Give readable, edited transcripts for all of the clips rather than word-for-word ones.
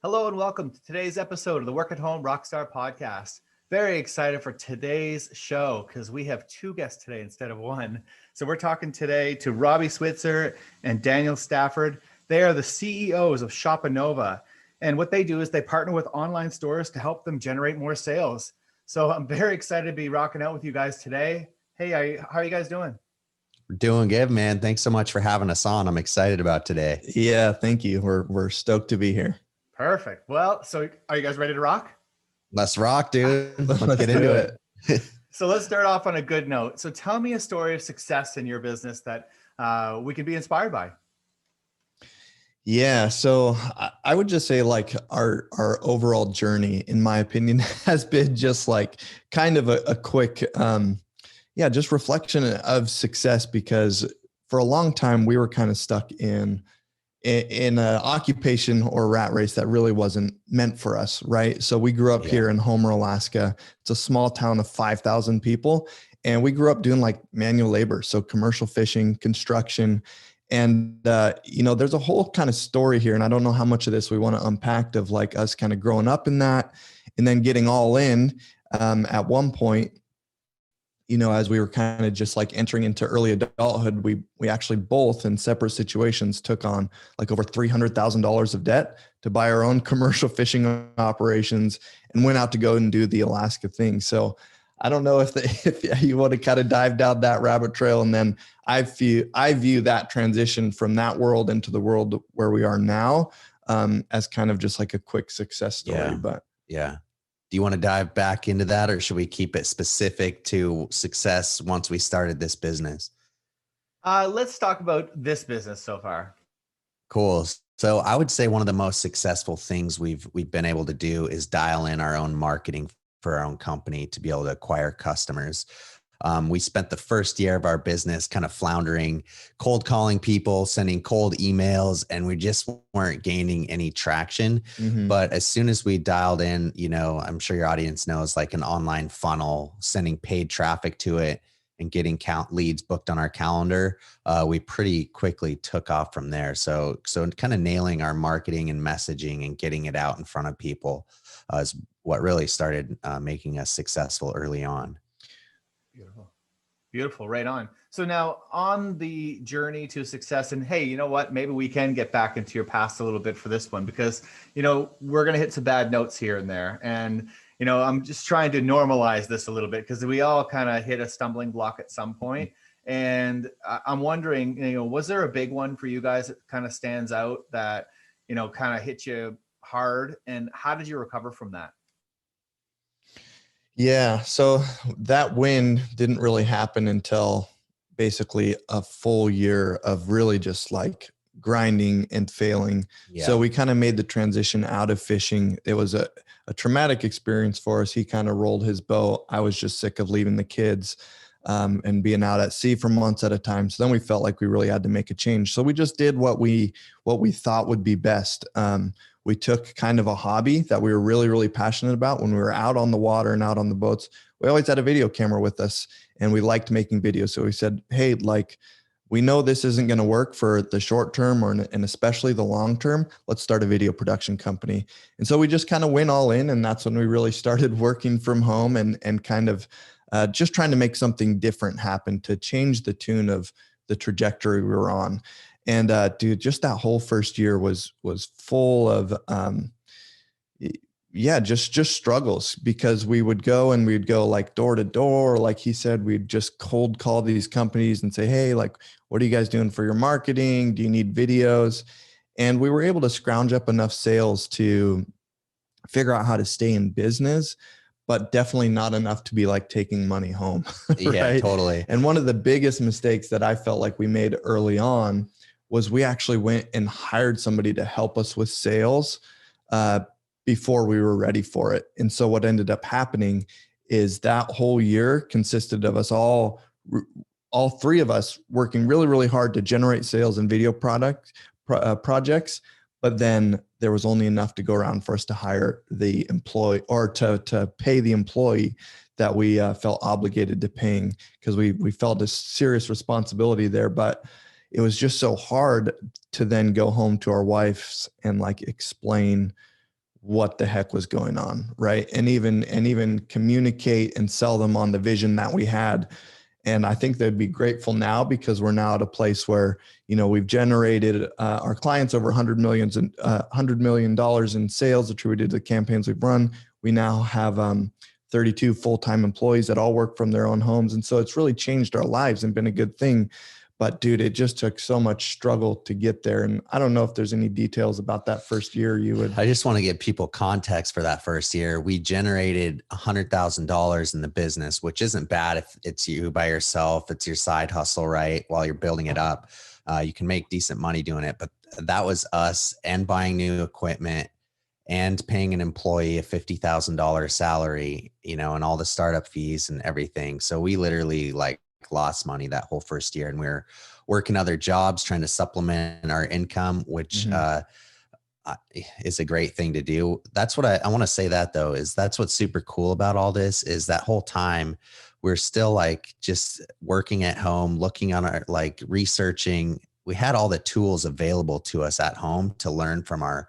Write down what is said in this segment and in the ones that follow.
Hello and welcome to today's episode of the Work at Home Rockstar Podcast. Very excited for today's show because we have two guests today instead of one. So we're talking today to Robby Switzer and Daniel Stafford. They are the CEOs of Shopanova. And what they do is they partner with online stores to help them generate more sales. So I'm very excited to be rocking out with you guys today. Hey, how are you guys doing? We're doing good, man. Thanks so much for having us on. I'm excited about today. Yeah, thank you. We're stoked to be here. Perfect. Well, so are you guys ready to rock? Let's rock, dude. Let's get into it. So let's start off on a good note. So tell me a story of success in your business that we can be inspired by. Yeah, so I would just say like our overall journey, in my opinion, has been just like kind of a quick, just reflection of success, because for a long time we were kind of stuck in an occupation or rat race that really wasn't meant for us, right? So we grew up here in Homer, Alaska. It's a small town of 5,000 people. And we grew up doing like manual labor. So commercial fishing, construction. And, there's a whole kind of story here. And I don't know how much of this we want to unpack of like us kind of growing up in that and then getting all in at one point. As we were kind of just like entering into early adulthood, we actually both in separate situations took on like over $300,000 of debt to buy our own commercial fishing operations and went out to go and do the Alaska thing. So I don't know if you want to kind of dive down that rabbit trail. And then I view that transition from that world into the world where we are now as kind of just like a quick success story. Yeah. Do you want to dive back into that, or should we keep it specific to success once we started this business? Let's talk about this business so far. Cool. So I would say one of the most successful things we've been able to do is dial in our own marketing for our own company to be able to acquire customers. We spent the first year of our business kind of floundering, cold calling people, sending cold emails, and we just weren't gaining any traction. Mm-hmm. But as soon as we dialed in, I'm sure your audience knows, like an online funnel, sending paid traffic to it and getting leads booked on our calendar, we pretty quickly took off from there. So kind of nailing our marketing and messaging and getting it out in front of people is what really started making us successful early on. Beautiful. Right on. So now on the journey to success, and hey, you know what? Maybe we can get back into your past a little bit for this one, because, we're going to hit some bad notes here and there. And, I'm just trying to normalize this a little bit because we all kind of hit a stumbling block at some point. And I'm wondering, was there a big one for you guys that kind of stands out that, kind of hit you hard, and how did you recover from that? Yeah. So that win didn't really happen until basically a full year of really just like grinding and failing. Yeah. So we kind of made the transition out of fishing. It was a traumatic experience for us. He kind of rolled his boat. I was just sick of leaving the kids and being out at sea for months at a time. So then we felt like we really had to make a change. So we just did what we thought would be best. We took kind of a hobby that we were really, really passionate about when we were out on the water and out on the boats. We always had a video camera with us and we liked making videos. So we said, hey, like, we know this isn't going to work for the short term and especially the long term. Let's start a video production company. And so we just kind of went all in. And that's when we really started working from home and kind of just trying to make something different happen to change the tune of the trajectory we were on. And dude, just that whole first year was full of, just struggles, because we would go like door to door. Like he said, we'd just cold call these companies and say, hey, like, what are you guys doing for your marketing? Do you need videos? And we were able to scrounge up enough sales to figure out how to stay in business, but definitely not enough to be like taking money home. Right? Yeah, totally. And one of the biggest mistakes that I felt like we made early on was we actually went and hired somebody to help us with sales before we were ready for it. And so what ended up happening is that whole year consisted of us all three of us working really, really hard to generate sales and video projects. But then there was only enough to go around for us to hire the employee, or to pay the employee that we felt obligated to paying, because we felt a serious responsibility there. But it was just so hard to then go home to our wives and like explain what the heck was going on, right? And even communicate and sell them on the vision that we had. And I think they'd be grateful now because we're now at a place where, we've generated our clients over $100 million in sales attributed to the campaigns we've run. We now have 32 full-time employees that all work from their own homes. And so it's really changed our lives and been a good thing. But dude, it just took so much struggle to get there. And I don't know if there's any details about that first year you would. I just want to give people context for that first year. We generated $100,000 in the business, which isn't bad if it's you by yourself. It's your side hustle, right? While you're building it up, you can make decent money doing it. But that was us and buying new equipment and paying an employee a $50,000 salary, and all the startup fees and everything. So we literally lost money that whole first year, and we were working other jobs trying to supplement our income, which is a great thing to do. That's what I want to say that though, is that's what's super cool about all this is that whole time we're still just working at home, looking on our researching. We had all the tools available to us at home to learn from our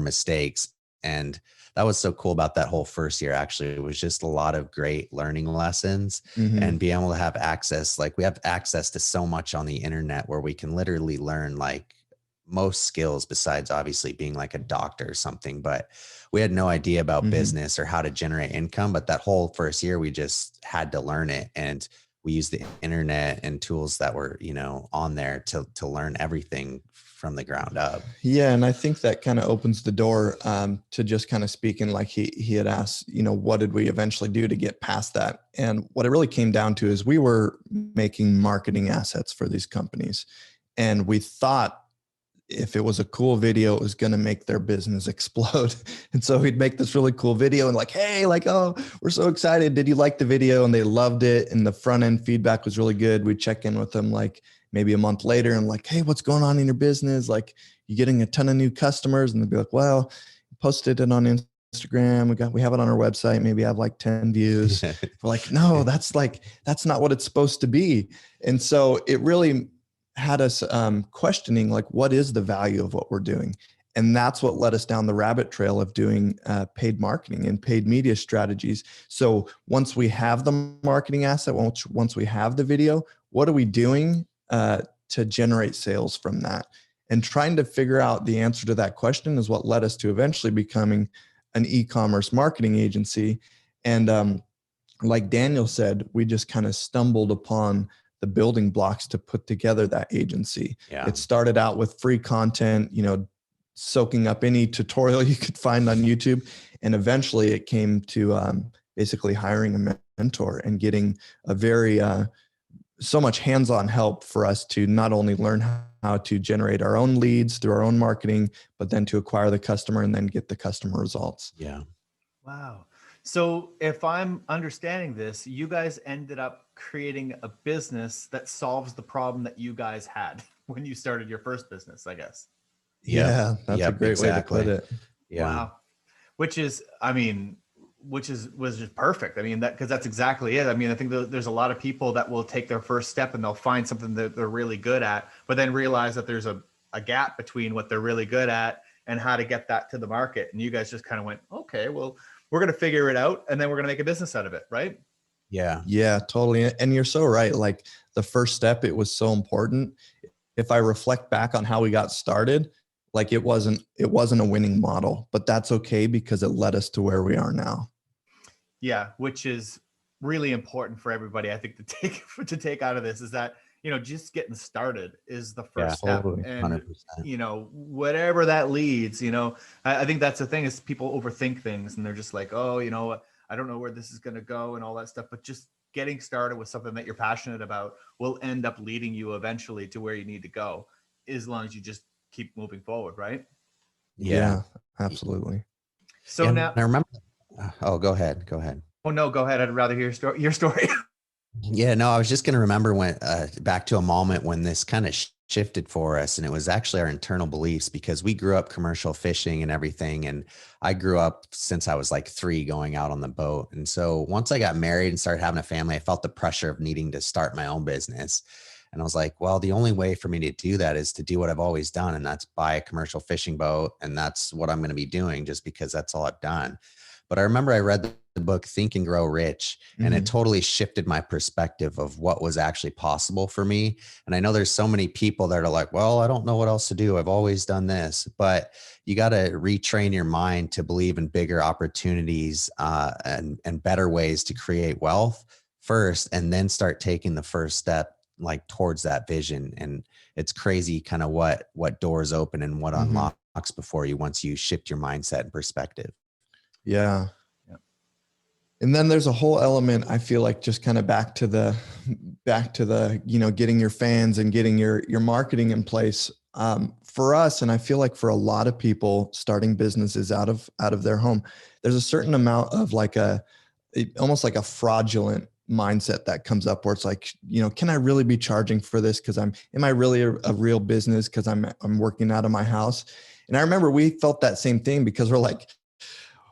mistakes. And that was so cool about that whole first year. Actually, it was just a lot of great learning lessons and being able to have access. We have access to so much on the internet where we can literally learn most skills besides obviously being a doctor or something, but we had no idea about business or how to generate income. But that whole first year, we just had to learn it. And we used the internet and tools that were, on there to learn everything from the ground up. Yeah. And I think that kind of opens the door to just kind of speaking like he had asked, what did we eventually do to get past that? And what it really came down to is we were making marketing assets for these companies. And we thought if it was a cool video, it was going to make their business explode. And so we'd make this really cool video and hey, oh, we're so excited. Did you like the video? And they loved it. And the front end feedback was really good. We'd check in with them maybe a month later and hey, what's going on in your business? You getting a ton of new customers? And they'd be well, posted it on Instagram. We have it on our website. Maybe I have 10 views. We're no, that's not what it's supposed to be. And so it really had us questioning what is the value of what we're doing. And that's what led us down the rabbit trail of doing paid marketing and paid media strategies. So once we have the marketing asset, once we have the video, what are we doing to generate sales from that? And trying to figure out the answer to that question is what led us to eventually becoming an e-commerce marketing agency. And like Daniel said, we just kind of stumbled upon the building blocks to put together that agency. Yeah. It started out with free content, soaking up any tutorial you could find on YouTube. And eventually it came to basically hiring a mentor and getting a very, so much hands-on help for us to not only learn how to generate our own leads through our own marketing, but then to acquire the customer and then get the customer results. Yeah. Wow. So if I'm understanding this, you guys ended up creating a business that solves the problem that you guys had when you started your first business, I guess. Yeah, that's a great way to put it. Yeah. Wow. Was just perfect. Because that's exactly it. I think there's a lot of people that will take their first step and they'll find something that they're really good at, but then realize that there's a gap between what they're really good at and how to get that to the market. And you guys just kind of went, okay, well, we're going to figure it out and then we're going to make a business out of it. Right. Yeah. Yeah, totally. And you're so right. The first step, it was so important. If I reflect back on how we got started, it wasn't a winning model, but that's okay because it led us to where we are now. Yeah. Which is really important for everybody. I think to take out of this is that, just getting started is the first step. Totally. And, 100%. Whatever that leads, I think that's the thing is people overthink things and they're just oh, I don't know where this is going to go and all that stuff, but just getting started with something that you're passionate about will end up leading you eventually to where you need to go as long as you just keep moving forward. Right. Yeah, absolutely. So now I remember, oh, go ahead. Oh no, go ahead. I'd rather hear your story. Yeah, no, I was just going to remember when back to a moment when this kind of shifted for us. And it was actually our internal beliefs because we grew up commercial fishing and everything. And I grew up since I was 3 going out on the boat. And so once I got married and started having a family, I felt the pressure of needing to start my own business. And I was like, well, the only way for me to do that is to do what I've always done. And that's buy a commercial fishing boat. And that's what I'm going to be doing just because that's all I've done. But I remember I read the book Think and Grow Rich, and it totally shifted my perspective of what was actually possible for me. And I know there's so many people that are like, well, I don't know what else to do. I've always done this, but you got to retrain your mind to believe in bigger opportunities and better ways to create wealth first, and then start taking the first step like towards that vision. And it's crazy kind of what doors open and what unlocks before you once you shift your mindset and perspective. Yeah. And then there's a whole element, I feel like, just kind of back to the, getting your fans and getting your marketing in place. For us, and I feel like for a lot of people starting businesses out of their home, there's a certain amount of almost like a fraudulent mindset that comes up where it's like, can I really be charging for this? Cause am I really a real business? Cause I'm working out of my house. And I remember we felt that same thing because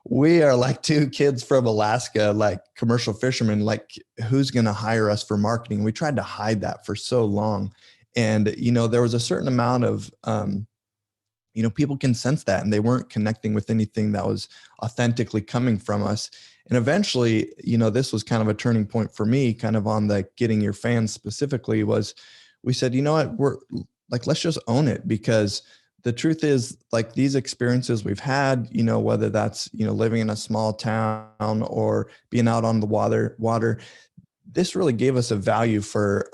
we are like two kids from Alaska, like commercial fishermen, like who's going to hire us for marketing? We tried to hide that for so long. And, there was a certain amount of, people can sense that, and they weren't connecting with anything that was authentically coming from us. And eventually, this was kind of a turning point for me, kind of on the getting your fans specifically, was we said, you know what, we're like, let's just own it, because the truth is, like, these experiences we've had, whether that's, living in a small town or being out on the water, this really gave us a value for,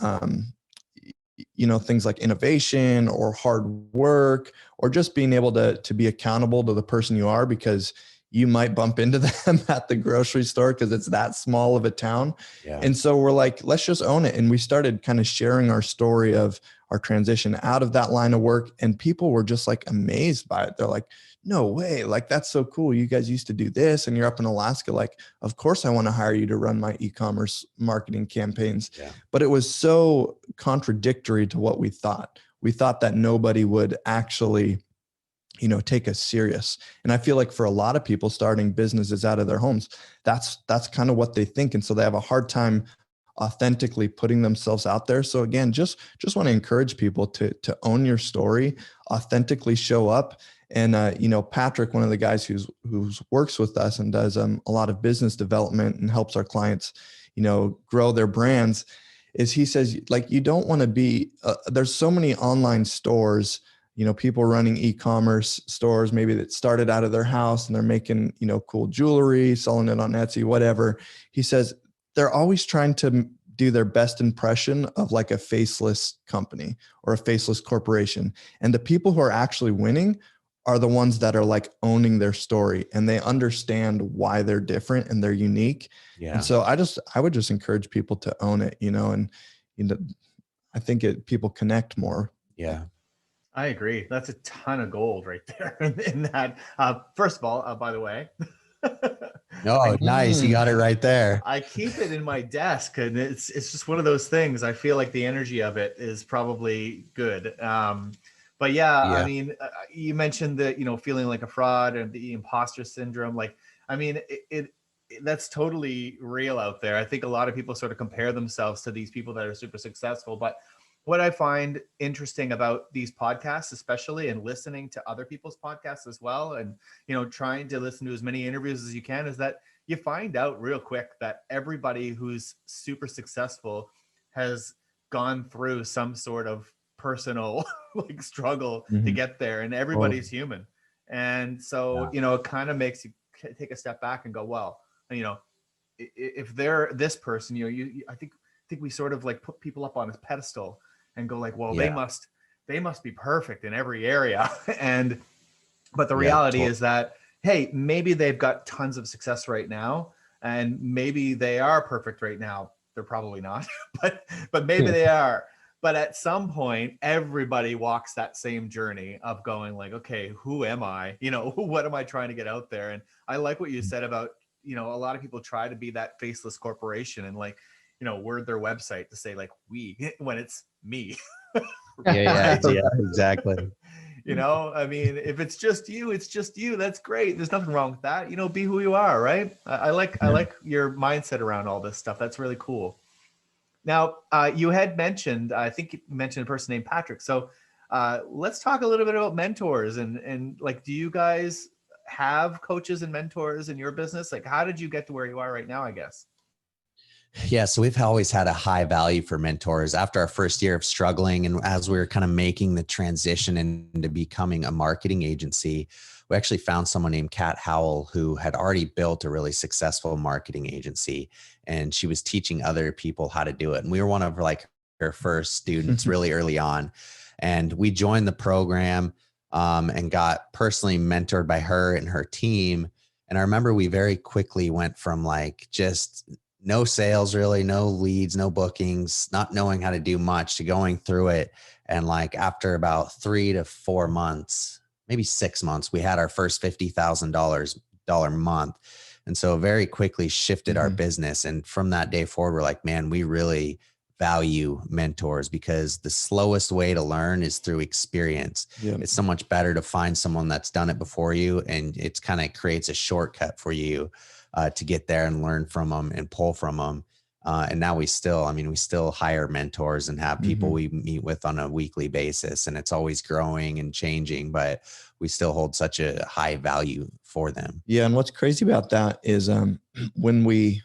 things like innovation or hard work, or just being able to be accountable to the person you are, because you might bump into them at the grocery store because it's that small of a town. Yeah. And so we're like, let's just own it. And we started kind of sharing our story of our transition out of that line of work. And people were just like amazed by it. They're like, no way. Like, that's so cool. You guys used to do this and you're up in Alaska. Like, of course I want to hire you to run my e-commerce marketing campaigns. Yeah. But it was so contradictory to what we thought. We thought that nobody would actually, take us serious. And I feel like for a lot of people starting businesses out of their homes, that's kind of what they think. And so they have a hard time authentically putting themselves out there. So again, just want to encourage people to own your story, authentically show up. And, Patrick, one of the guys who works with us and does a lot of business development and helps our clients, grow their brands, is he says, like, you don't want to be, there's so many online stores, people running e-commerce stores, maybe that started out of their house and they're making, cool jewelry, selling it on Etsy, whatever. He says they're always trying to do their best impression of like a faceless company or a faceless corporation. And the people who are actually winning are the ones that are like owning their story, and they understand why they're different and they're unique. Yeah. And so I would just encourage people to own it, and, I think people connect more. Yeah. I agree. That's a ton of gold right there in that. First of all, by the way, Oh, nice. You got it right there. I keep it in my desk, and it's just one of those things. I feel like the energy of it is probably good. But yeah, I mean, you mentioned that, feeling like a fraud and the imposter syndrome. Like, I mean, it that's totally real out there. I think a lot of people sort of compare themselves to these people that are super successful. But what I find interesting about these podcasts, especially, and listening to other people's podcasts as well, and, trying to listen to as many interviews as you can, is that you find out real quick that everybody who's super successful has gone through some sort of personal like struggle to get there, and everybody's human. And so, it kind of makes you take a step back and go, well, if they're this person, I think we sort of like put people up on a pedestal and go like, well, they must be perfect in every area. But the reality is that, hey, maybe they've got tons of success right now, and maybe they are perfect right now. They're probably not, but maybe they are. But at some point, everybody walks that same journey of going like, okay, who am I? What am I trying to get out there? And I like what you said about, a lot of people try to be that faceless corporation and like, word their website to say like we, when it's me. Yeah, exactly. I mean, if it's just you, it's just you. That's great. There's nothing wrong with that. Be who you are, right? I like your mindset around all this stuff. That's really cool. Now, you had mentioned, I think you mentioned a person named Patrick. So let's talk a little bit about mentors and like, do you guys have coaches and mentors in your business? Like, how did you get to where you are right now, I guess? Yeah, so we've always had a high value for mentors. After our first year of struggling, and as we were kind of making the transition into becoming a marketing agency, we actually found someone named Kat Howell who had already built a really successful marketing agency, and she was teaching other people how to do it. And we were one of like her first students really early on, and we joined the program and got personally mentored by her and her team. And I remember we very quickly went from like just no sales, really, no leads, no bookings, not knowing how to do much, to going through it. And like after about 3 to 4 months, maybe 6 months, we had our first $50,000 month. And so very quickly shifted our business. And from that day forward, we're like, man, we really value mentors, because the slowest way to learn is through experience. Yeah. It's so much better to find someone that's done it before you, and it's kind of creates a shortcut for you to get there and learn from them and pull from them. And now we still hire mentors and have people we meet with on a weekly basis, and it's always growing and changing, but we still hold such a high value for them. Yeah. And what's crazy about that is when we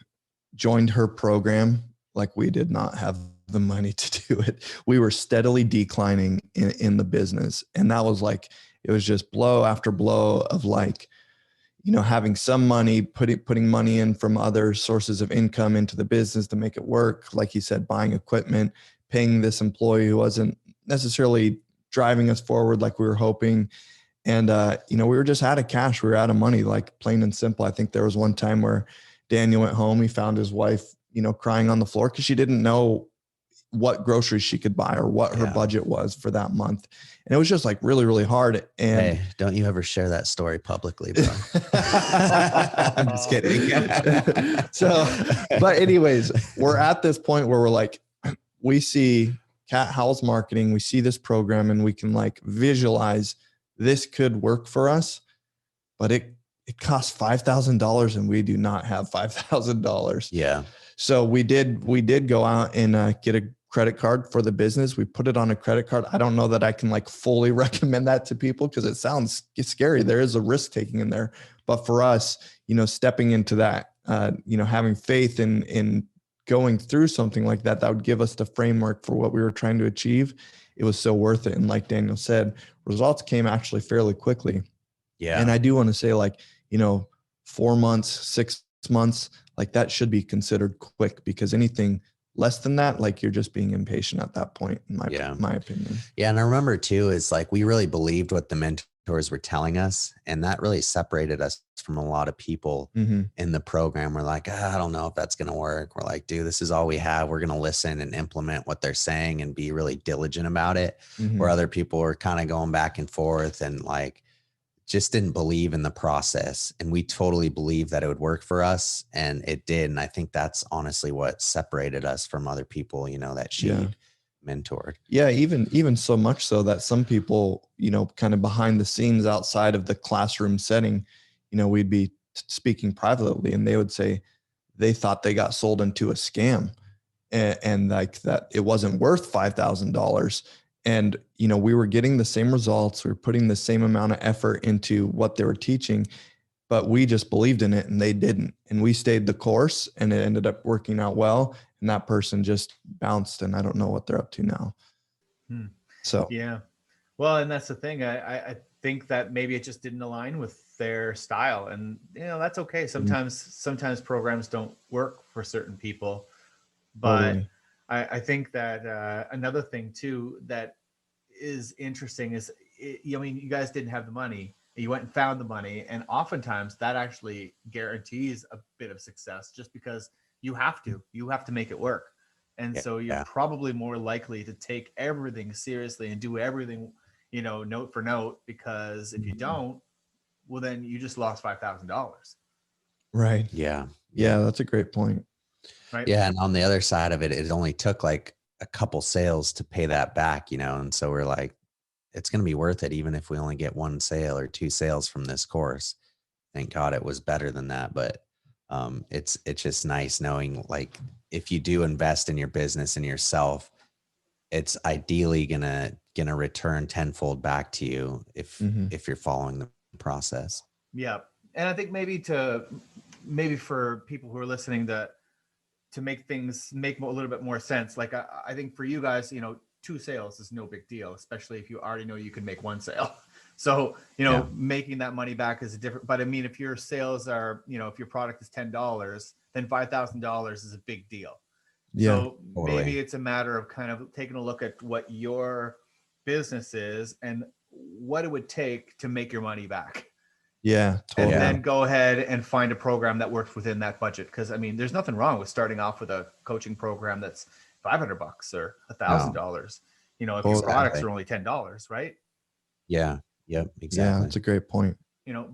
joined her program, like we did not have the money to do it. We were steadily declining in the business. And that was like, it was just blow after blow of like, having some money, putting money in from other sources of income into the business to make it work. Like you said, buying equipment, paying this employee who wasn't necessarily driving us forward like we were hoping. And, we were just out of cash. We were out of money, like plain and simple. I think there was one time where Daniel went home. He found his wife, crying on the floor because she didn't know what groceries she could buy or what her budget was for that month. And it was just like really, really hard. And hey, don't you ever share that story publicly, bro. I'm just kidding. But anyways, we're at this point where we're like, we see Kat Howell's marketing, we see this program, and we can like visualize this could work for us, but it costs $5,000 and we do not have $5,000. Yeah. So we did go out and get a credit card for the business. We put it on a credit card. I don't know that I can like fully recommend that to people because it sounds scary. There is a risk taking in there, but for us, stepping into that, having faith in going through something like that would give us the framework for what we were trying to achieve. It was so worth it. And like Daniel said, results came actually fairly quickly. Yeah. And I do want to say 4 months, 6 months, like that should be considered quick, because anything less than that, like you're just being impatient at that point, in my opinion. Yeah. And I remember too, is like, we really believed what the mentors were telling us, and that really separated us from a lot of people in the program. We're like, I don't know if that's going to work. We're like, dude, this is all we have. We're going to listen and implement what they're saying and be really diligent about it. Where other people were kind of going back and forth and like, just didn't believe in the process. And we totally believed that it would work for us, and it did. And I think that's honestly what separated us from other people, that she mentored. Yeah. Even so much so that some people, kind of behind the scenes outside of the classroom setting, we'd be speaking privately and they would say they thought they got sold into a scam, and like that it wasn't worth $5,000. And, we were getting the same results. We were putting the same amount of effort into what they were teaching, but we just believed in it and they didn't. And we stayed the course and it ended up working out well. And that person just bounced, and I don't know what they're up to now. So, yeah. Well, and that's the thing. I think that maybe it just didn't align with their style, and that's okay. Sometimes programs don't work for certain people, but totally. I think that another thing too that is interesting is, you guys didn't have the money. You went and found the money, and oftentimes that actually guarantees a bit of success, just because you have to make it work. And so you're probably more likely to take everything seriously and do everything, note for note, because if you don't, well, then you just lost $5,000. Right. Yeah. Yeah. That's a great point. Right. Yeah. And on the other side of it, it only took like a couple sales to pay that back, and so we're like, it's going to be worth it, even if we only get 1 sale or 2 sales from this course. Thank God it was better than that. But It's just nice knowing, like, if you do invest in your business and yourself, it's ideally gonna return tenfold back to you Mhm. if you're following the process. Yeah. And I think maybe for people who are listening, that to make things make a little bit more sense. Like I think for you guys, two sales is no big deal, especially if you already know you can make one sale. So, Yeah. making that money back is a different, but I mean, if your sales are, if your product is $10, then $5,000 is a big deal. Yeah. So maybe Totally. it's a matter of kind of taking a look at what your business is and what it would take to make your money back. Yeah. And Totally. then go ahead and find a program that works within that budget. Because I mean, there's nothing wrong with starting off with a coaching program that's $500 or No, $1,000. If your Totally. products exactly. are only $10, right? Yeah. Yep. Yeah. Exactly. That's a great point.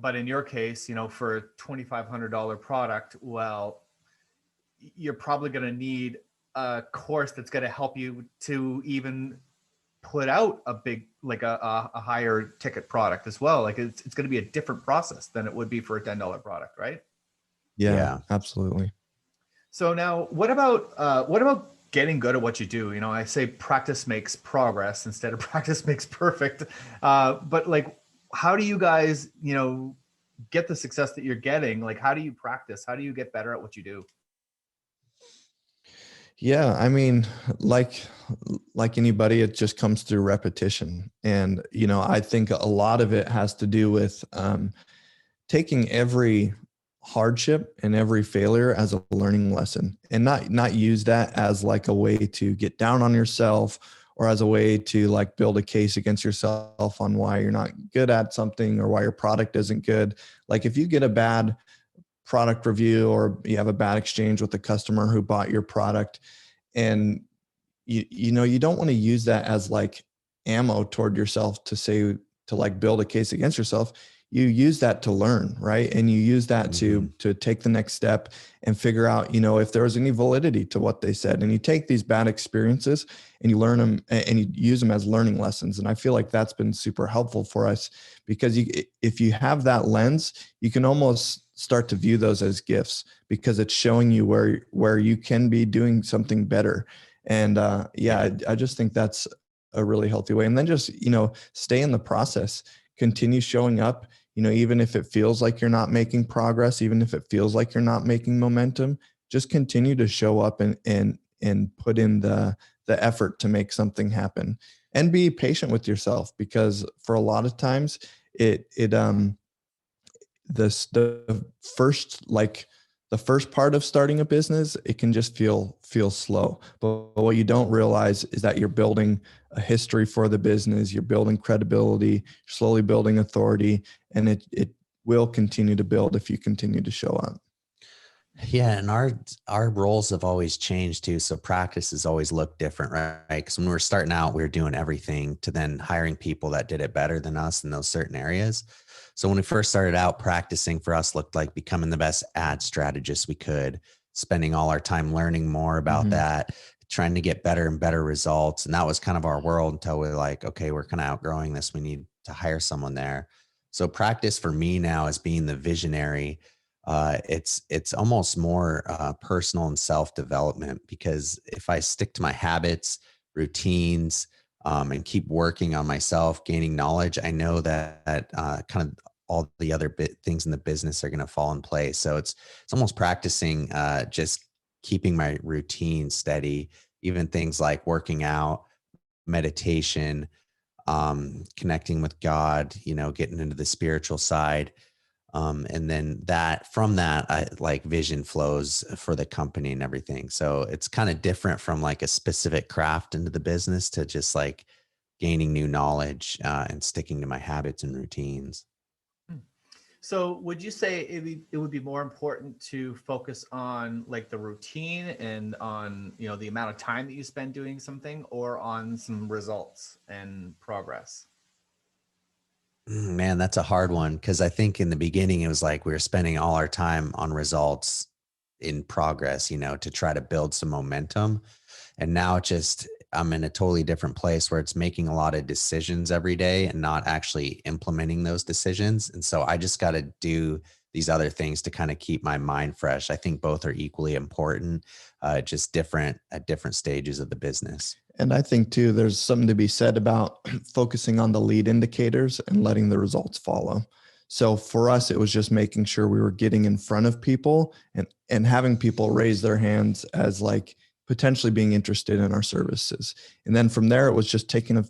But in your case, for a $2,500 product, well, you're probably going to need a course that's going to help you to even put out a big, like a higher ticket product as well. Like it's going to be a different process than it would be for a $10 product, right? Yeah. Yeah. Absolutely. So now what about getting good at what you do? I say practice makes progress instead of practice makes perfect. But like, how do you guys, get the success that you're getting? Like, how do you practice? How do you get better at what you do? Yeah, I mean, like anybody, it just comes through repetition. And I think a lot of it has to do with taking every hardship and every failure as a learning lesson, and not use that as like a way to get down on yourself, or as a way to like build a case against yourself on why you're not good at something or why your product isn't good. Like if you get a bad product review or you have a bad exchange with the customer who bought your product, and you don't want to use that as like ammo toward yourself to say, to like build a case against yourself. You use that to learn, right? And you use that Mhm. to take the next step and figure out, if there was any validity to what they said. And you take these bad experiences and you learn them and you use them as learning lessons. And I feel like that's been super helpful for us, because if you have that lens, you can almost start to view those as gifts, because it's showing you where you can be doing something better. And Yeah. I just think that's a really healthy way. And then just stay in the process, continue showing up, even if it feels like you're not making progress, even if it feels like you're not making momentum, just continue to show up and put in the effort to make something happen. And be patient with yourself, because for a lot of times the first, like the first part of starting a business, it can just feel slow. But what you don't realize is that you're building a history for the business, you're building credibility, you're slowly building authority, and it will continue to build if you continue to show up. Yeah, and our roles have always changed too. So practice has always looked different, right? Because when we were starting out, we were doing everything, to then hiring people that did it better than us in those certain areas. So when we first started out, practicing for us looked like becoming the best ad strategist we could, spending all our time learning more about Mhm. that, trying to get better and better results. And that was kind of our world until we were like, okay, we're kind of outgrowing this. We need to hire someone there. So practice for me now is being the visionary. It's almost more personal and self development, because if I stick to my habits, routines, and keep working on myself, gaining knowledge, I know that kind of all the other things in the business are going to fall in place. So it's almost practicing just keeping my routine steady, even things like working out, meditation, connecting with God, getting into the spiritual side. And then that from that, I like vision flows for the company and everything. So it's kind of different from like a specific craft into the business to just like gaining new knowledge and sticking to my habits and routines. So would you say it would be more important to focus on like the routine and on, the amount of time that you spend doing something, or on some results and progress? Man, that's a hard one, because I think in the beginning it was like we were spending all our time on results in progress, to try to build some momentum. And now just I'm in a totally different place where it's making a lot of decisions every day and not actually implementing those decisions. And so I just got to do these other things to kind of keep my mind fresh. I think both are equally important, just different at different stages of the business. And I think too, there's something to be said about focusing on the lead indicators and letting the results follow. So for us, it was just making sure we were getting in front of people and having people raise their hands as like potentially being interested in our services. And then from there, it was just taking a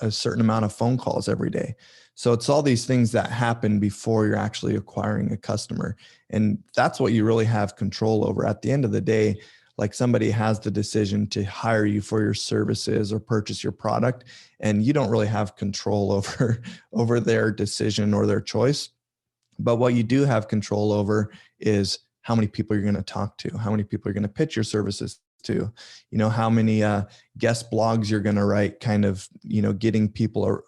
certain amount of phone calls every day. So it's all these things that happen before you're actually acquiring a customer. And that's what you really have control over. At the end of the day, like somebody has the decision to hire you for your services or purchase your product, and you don't really have control over their decision or their choice. But what you do have control over is how many people you're going to talk to, how many people you're going to pitch your services to, how many guest blogs you're going to write, kind of, getting people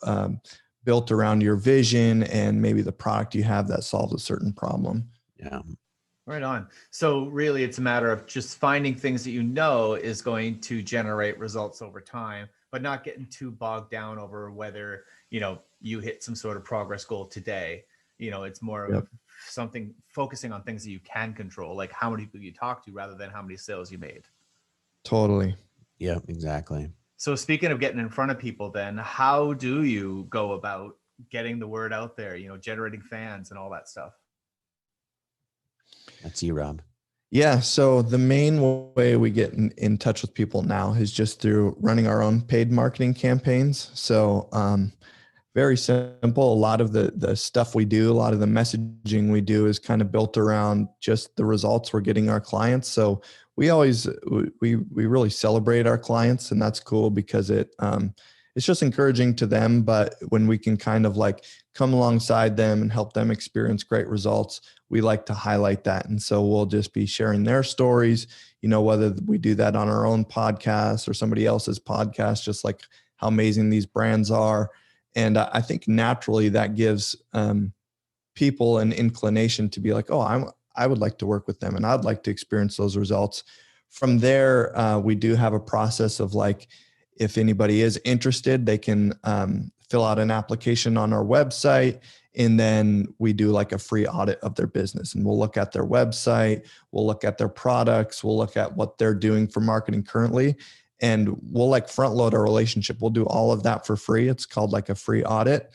built around your vision and maybe the product you have that solves a certain problem. Yeah. Right on. So really it's a matter of just finding things that is going to generate results over time, but not getting too bogged down over whether, you hit some sort of progress goal today. It's more of something focusing on things that you can control, like how many people you talk to rather than how many sales you made. Totally. Yeah, exactly. So speaking of getting in front of people, then how do you go about getting the word out there, generating fans and all that stuff? That's you, Rob. Yeah. So the main way we get in touch with people now is just through running our own paid marketing campaigns. So very simple. A lot of the stuff we do, a lot of the messaging we do is kind of built around just the results we're getting our clients. So we really celebrate our clients, and that's cool because it's just encouraging to them. But when we can kind of like come alongside them and help them experience great results, we like to highlight that. And so we'll just be sharing their stories, whether we do that on our own podcast or somebody else's podcast, just like how amazing these brands are. And I think naturally that gives people an inclination to be like, oh, I would like to work with them and I'd like to experience those results. From there, we do have a process of like, if anybody is interested, they can fill out an application on our website, and then we do like a free audit of their business. And we'll look at their website, we'll look at their products, we'll look at what they're doing for marketing currently, and we'll like front load our relationship. We'll do all of that for free. It's called like a free audit.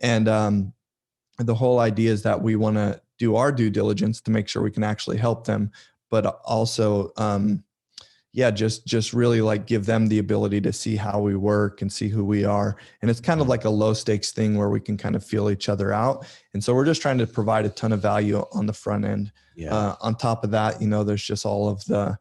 And the whole idea is that we want to do our due diligence to make sure we can actually help them, but also just really like give them the ability to see how we work and see who we are. And it's kind of like a low stakes thing where we can kind of feel each other out. And so we're just trying to provide a ton of value on the front end. Yeah. On top of that, there's just all of the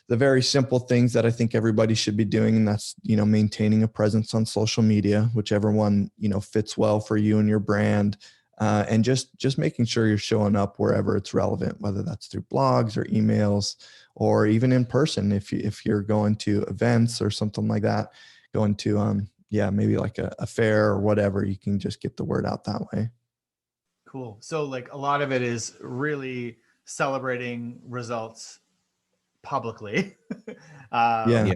very simple things that I think everybody should be doing. And that's, maintaining a presence on social media, whichever one, fits well for you and your brand. And just making sure you're showing up wherever it's relevant, whether that's through blogs or emails, or even in person. If you're going to events or something like that, going to, maybe like a fair or whatever, you can just get the word out that way. Cool. So like a lot of it is really celebrating results publicly,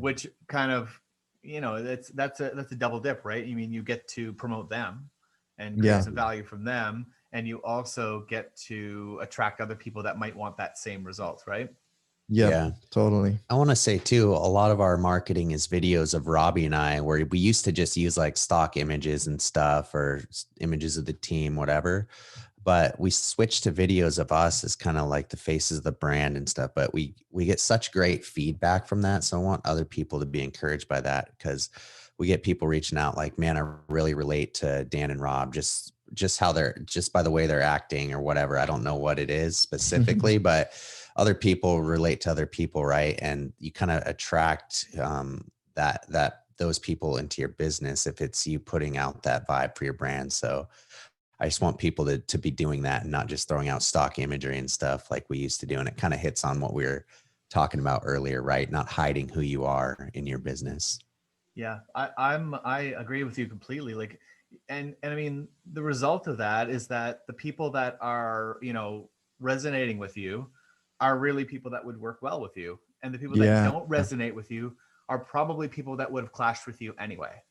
which kind of, that's a double dip, right? I mean, you get to promote them and create some value from them, and you also get to attract other people that might want that same result, right? Yeah, totally. I want to say too, a lot of our marketing is videos of Robby and I, where we used to just use like stock images and stuff, or images of the team, whatever. But we switched to videos of us as kind of like the faces of the brand and stuff. But we get such great feedback from that. So I want other people to be encouraged by that, because we get people reaching out like, man, I really relate to Dan and Rob, just how just by the way they're acting or whatever. I don't know what it is specifically, but other people relate to other people, right? And you kind of attract those people into your business if it's you putting out that vibe for your brand. So I just want people to be doing that and not just throwing out stock imagery and stuff like we used to do. And it kind of hits on what we were talking about earlier, right? Not hiding who you are in your business. Yeah, I agree with you completely. Like, and I mean, the result of that is that the people that are, resonating with you are really people that would work well with you. And the people that don't resonate with you are probably people that would have clashed with you anyway.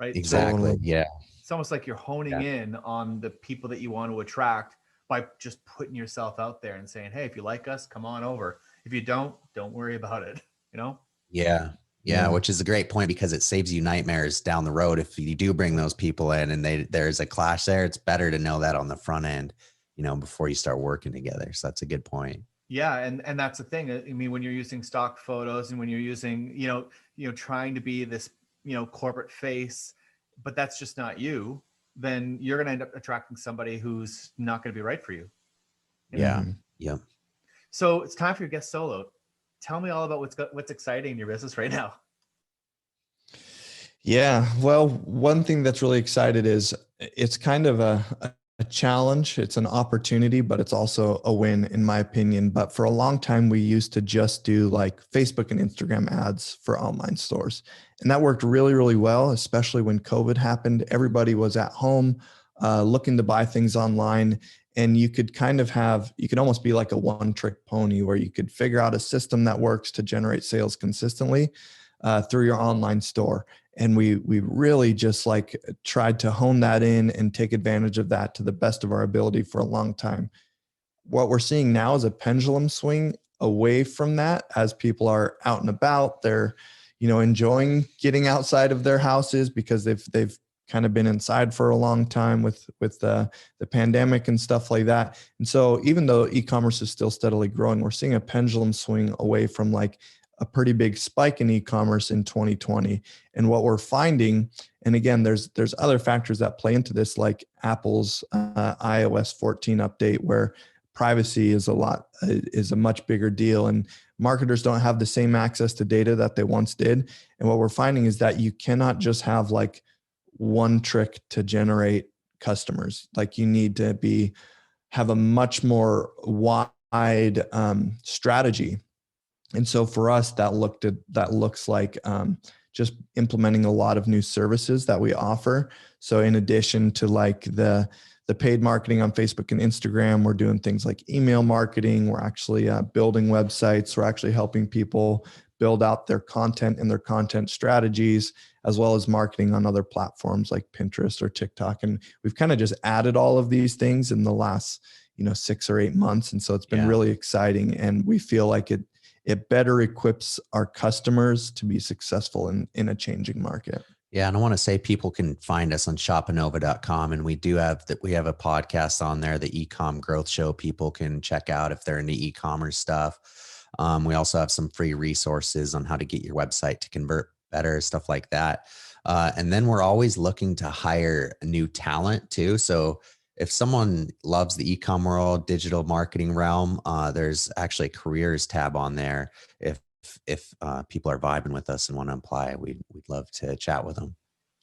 right? Exactly. Yeah. It's almost like you're honing in on the people that you want to attract by just putting yourself out there and saying, hey, if you like us, come on over. If you don't worry about it, you know? Yeah. Yeah. Which is a great point because it saves you nightmares down the road. If you do bring those people in and there's a clash there, it's better to know that on the front end, you know, before you start working together. So that's a good point. Yeah. And that's the thing. I mean, when you're using stock photos and when you're using, trying to be this, corporate face, but that's just not you, then you're going to end up attracting somebody who's not going to be right for you. Yeah. Yeah. So it's time for your guest solo. Tell me all about what's exciting in your business right now. Yeah. Well, one thing that's really excited is it's kind of a challenge. It's an opportunity, but it's also a win in my opinion. But for a long time, we used to just do like Facebook and Instagram ads for online stores. And that worked really, really well, especially when COVID happened. Everybody was at home looking to buy things online. And you could you could almost be like a one-trick pony where you could figure out a system that works to generate sales consistently through your online store. And we really just like tried to hone that in and take advantage of that to the best of our ability for a long time. What we're seeing now is a pendulum swing away from that as people are out and about. They're, enjoying getting outside of their houses because they've kind of been inside for a long time with the pandemic and stuff like that. And so even though e-commerce is still steadily growing, we're seeing a pendulum swing away from like a pretty big spike in e-commerce in 2020. And what we're finding, and again, there's other factors that play into this, like Apple's iOS 14 update, where privacy is a much bigger deal, and marketers don't have the same access to data that they once did. And what we're finding is that you cannot just have like one trick to generate customers. Like you need to have a much more wide strategy. And so for us, that looks like just implementing a lot of new services that we offer. So in addition to like the paid marketing on Facebook and Instagram, we're doing things like email marketing. We're actually building websites. We're actually helping people build out their content and their content strategies, as well as marketing on other platforms like Pinterest or TikTok. And we've kind of just added all of these things in the last, 6 or 8 months. And so it's been really exciting. And we feel like it better equips our customers to be successful in a changing market. Yeah. And I want to say people can find us on shopanova.com. And we have a podcast on there, the Ecom Growth Show. People can check out if they're into e-commerce stuff. We also have some free resources on how to get your website to convert better, stuff like that. And then we're always looking to hire new talent too. So if someone loves the e-com world, digital marketing realm, there's actually a careers tab on there. If people are vibing with us and want to apply, we'd love to chat with them.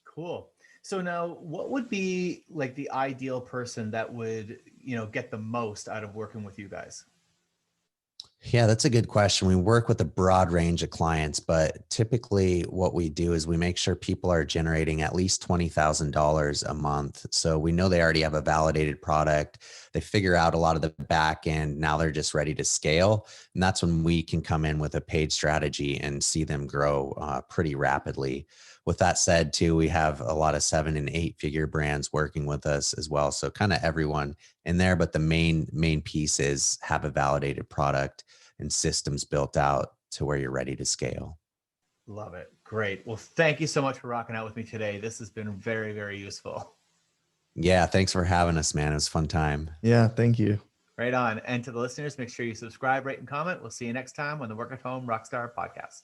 Cool. So now what would be like the ideal person that would, get the most out of working with you guys? Yeah, that's a good question. We work with a broad range of clients, but typically what we do is we make sure people are generating at least $20,000 a month. So we know they already have a validated product. They figure out a lot of the back end. Now they're just ready to scale. And that's when we can come in with a paid strategy and see them grow pretty rapidly. With that said, too, we have a lot of 7 and 8 figure brands working with us as well. So kind of everyone in there, but the main piece is have a validated product and systems built out to where you're ready to scale. Love it. Great. Well, thank you so much for rocking out with me today. This has been very, very useful. Yeah. Thanks for having us, man. It was a fun time. Yeah. Thank you. Right on. And to the listeners, make sure you subscribe, rate, and comment. We'll see you next time on the Work at Home Rockstar podcast.